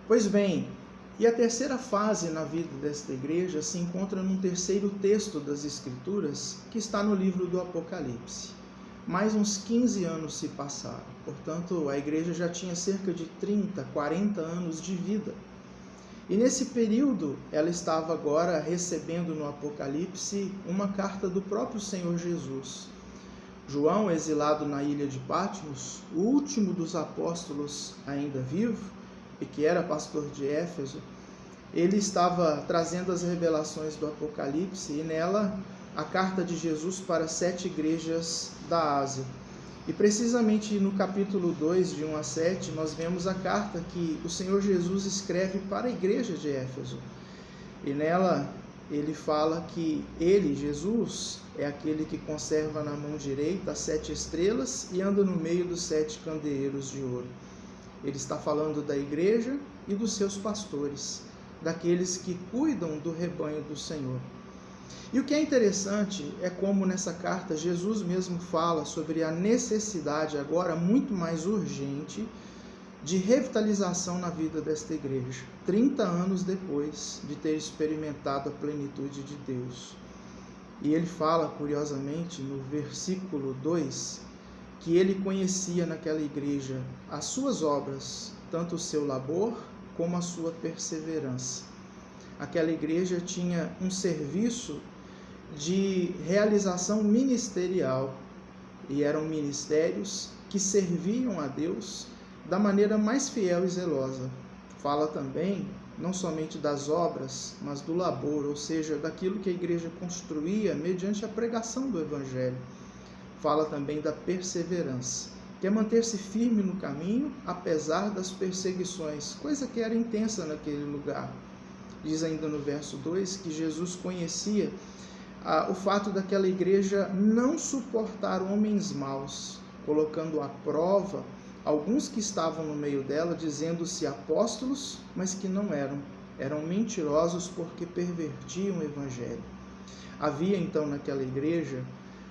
Pois bem, e a terceira fase na vida desta igreja se encontra num terceiro texto das Escrituras, que está no livro do Apocalipse. Mais uns 15 anos se passaram, portanto, a igreja já tinha cerca de 30, 40 anos de vida. E nesse período, ela estava agora recebendo no Apocalipse uma carta do próprio Senhor Jesus. João, exilado na ilha de Patmos, o último dos apóstolos ainda vivo, e que era pastor de Éfeso, ele estava trazendo as revelações do Apocalipse e nela a carta de Jesus para 7 igrejas da Ásia. E precisamente no capítulo 2, de 1 a 7, nós vemos a carta que o Senhor Jesus escreve para a igreja de Éfeso. E nela ele fala que ele, Jesus, é aquele que conserva na mão direita as 7 estrelas e anda no meio dos 7 candeeiros de ouro. Ele está falando da igreja e dos seus pastores, daqueles que cuidam do rebanho do Senhor. E o que é interessante é como nessa carta Jesus mesmo fala sobre a necessidade agora muito mais urgente de revitalização na vida desta igreja, 30 anos depois de ter experimentado a plenitude de Deus. E ele fala, curiosamente, no versículo 2, que ele conhecia naquela igreja as suas obras, tanto o seu labor como a sua perseverança. Aquela igreja tinha um serviço de realização ministerial, e eram ministérios que serviam a Deus da maneira mais fiel e zelosa. Fala também, não somente das obras, mas do labor, ou seja, daquilo que a igreja construía mediante a pregação do Evangelho. Fala também da perseverança, que é manter-se firme no caminho, apesar das perseguições, coisa que era intensa naquele lugar. Diz ainda no verso 2 que Jesus conhecia o fato daquela igreja não suportar homens maus, colocando à prova alguns que estavam no meio dela, dizendo-se apóstolos, mas que não eram mentirosos porque pervertiam o Evangelho. Havia então naquela igreja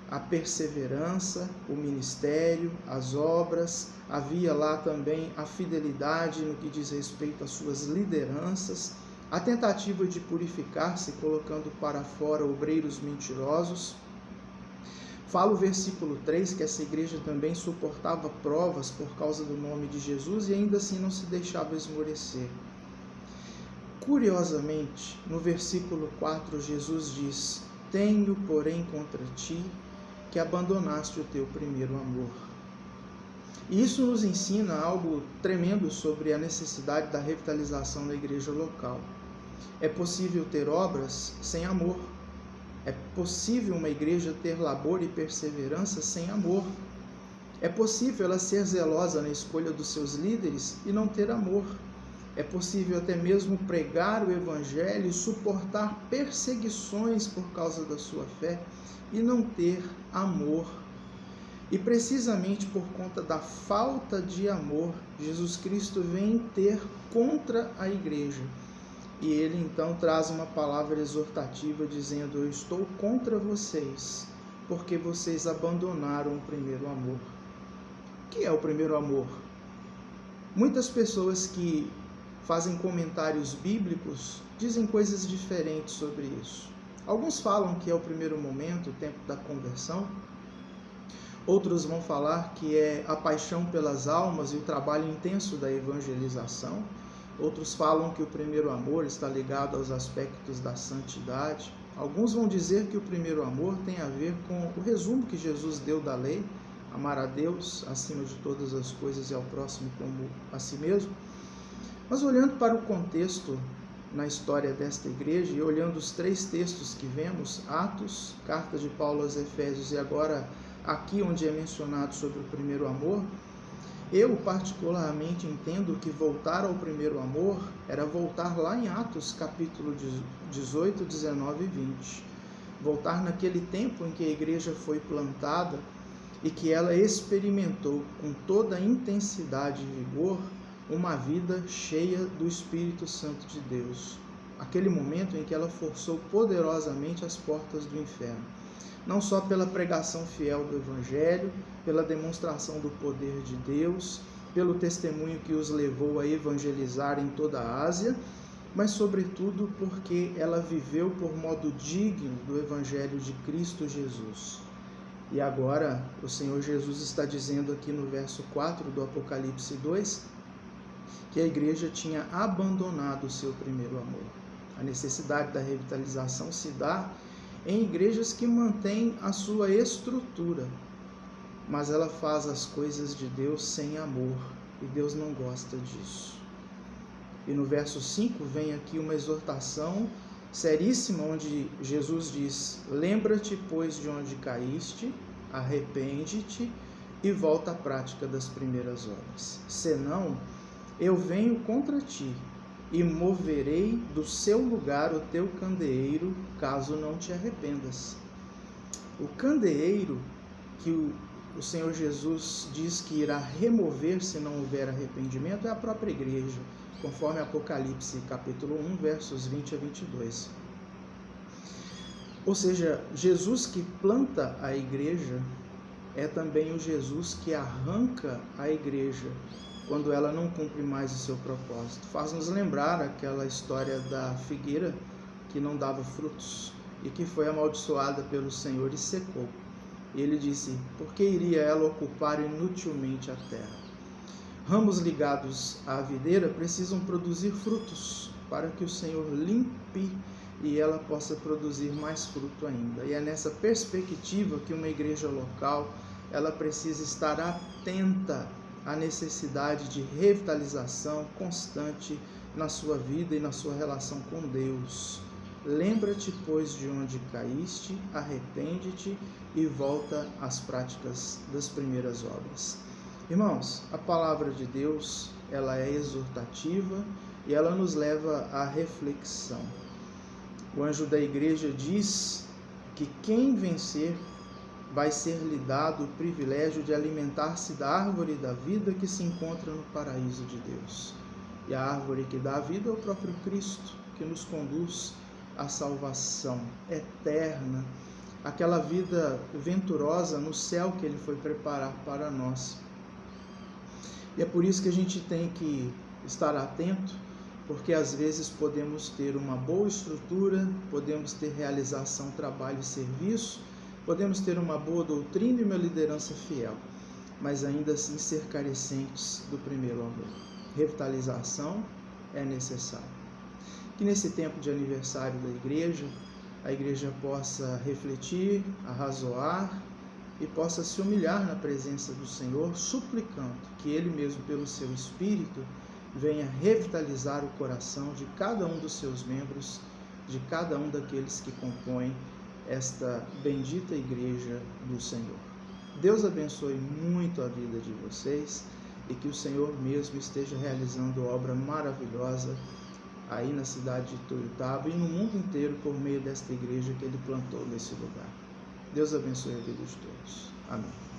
a perseverança, o ministério, as obras, havia lá também a fidelidade no que diz respeito às suas lideranças, a tentativa de purificar-se, colocando para fora obreiros mentirosos. Fala o versículo 3 que essa igreja também suportava provas por causa do nome de Jesus e ainda assim não se deixava esmorecer. Curiosamente, no versículo 4, Jesus diz: "Tenho, porém, contra ti que abandonaste o teu primeiro amor." E isso nos ensina algo tremendo sobre a necessidade da revitalização da igreja local. É possível ter obras sem amor. É possível uma igreja ter labor e perseverança sem amor. É possível ela ser zelosa na escolha dos seus líderes e não ter amor. É possível até mesmo pregar o Evangelho e suportar perseguições por causa da sua fé e não ter amor. E precisamente por conta da falta de amor, Jesus Cristo vem ter contra a igreja. E ele então traz uma palavra exortativa dizendo: "Eu estou contra vocês, porque vocês abandonaram o primeiro amor." O que é o primeiro amor? Muitas pessoas que fazem comentários bíblicos dizem coisas diferentes sobre isso. Alguns falam que é o primeiro momento, o tempo da conversão. Outros vão falar que é a paixão pelas almas e o trabalho intenso da evangelização. Outros falam que o primeiro amor está ligado aos aspectos da santidade. Alguns vão dizer que o primeiro amor tem a ver com o resumo que Jesus deu da lei: amar a Deus acima de todas as coisas e ao próximo como a si mesmo. Mas olhando para o contexto na história desta igreja e olhando os 3 textos que vemos, Atos, carta de Paulo aos Efésios e agora aqui onde é mencionado sobre o primeiro amor, eu particularmente entendo que voltar ao primeiro amor era voltar lá em Atos capítulo 18, 19 e 20. Voltar naquele tempo em que a igreja foi plantada e que ela experimentou com toda a intensidade e vigor uma vida cheia do Espírito Santo de Deus. Aquele momento em que ela forçou poderosamente as portas do inferno. Não só pela pregação fiel do Evangelho, pela demonstração do poder de Deus, pelo testemunho que os levou a evangelizar em toda a Ásia, mas sobretudo porque ela viveu por modo digno do Evangelho de Cristo Jesus. E agora o Senhor Jesus está dizendo aqui no verso 4 do Apocalipse 2, que a igreja tinha abandonado o seu primeiro amor. A necessidade da revitalização se dá em igrejas que mantêm a sua estrutura, mas ela faz as coisas de Deus sem amor, e Deus não gosta disso. E no verso 5 vem aqui uma exortação seríssima, onde Jesus diz: lembra-te, pois, de onde caíste, arrepende-te e volta à prática das primeiras obras. Senão, eu venho contra ti e moverei do seu lugar o teu candeeiro, caso não te arrependas. O candeeiro que o Senhor Jesus diz que irá remover se não houver arrependimento é a própria igreja, conforme Apocalipse capítulo 1, versos 20 a 22. Ou seja, Jesus que planta a igreja é também o Jesus que arranca a igreja quando ela não cumpre mais o seu propósito. Faz-nos lembrar aquela história da figueira que não dava frutos e que foi amaldiçoada pelo Senhor e secou. E ele disse: por que iria ela ocupar inutilmente a terra? Ramos ligados à videira precisam produzir frutos para que o Senhor limpe e ela possa produzir mais fruto ainda. E é nessa perspectiva que uma igreja local ela precisa estar atenta à necessidade de revitalização constante na sua vida e na sua relação com Deus. Lembra-te, pois, de onde caíste, arrepende-te e volta às práticas das primeiras obras. Irmãos, a palavra de Deus, ela é exortativa e ela nos leva à reflexão. O anjo da igreja diz que quem vencer vai ser-lhe dado o privilégio de alimentar-se da árvore da vida que se encontra no paraíso de Deus. E a árvore que dá a vida é o próprio Cristo, que nos conduz à salvação eterna, aquela vida venturosa no céu que Ele foi preparar para nós. E é por isso que a gente tem que estar atento, porque às vezes podemos ter uma boa estrutura, podemos ter realização, trabalho e serviço, podemos ter uma boa doutrina e uma liderança fiel, mas ainda assim ser carecentes do primeiro amor. Revitalização é necessária. Que nesse tempo de aniversário da igreja, a igreja possa refletir, arrazoar e possa se humilhar na presença do Senhor, suplicando que Ele mesmo, pelo seu Espírito, venha revitalizar o coração de cada um dos seus membros, de cada um daqueles que compõem esta bendita igreja do Senhor. Deus abençoe muito a vida de vocês e que o Senhor mesmo esteja realizando obra maravilhosa aí na cidade de Tuiutaba e no mundo inteiro por meio desta igreja que Ele plantou nesse lugar. Deus abençoe a vida de todos. Amém.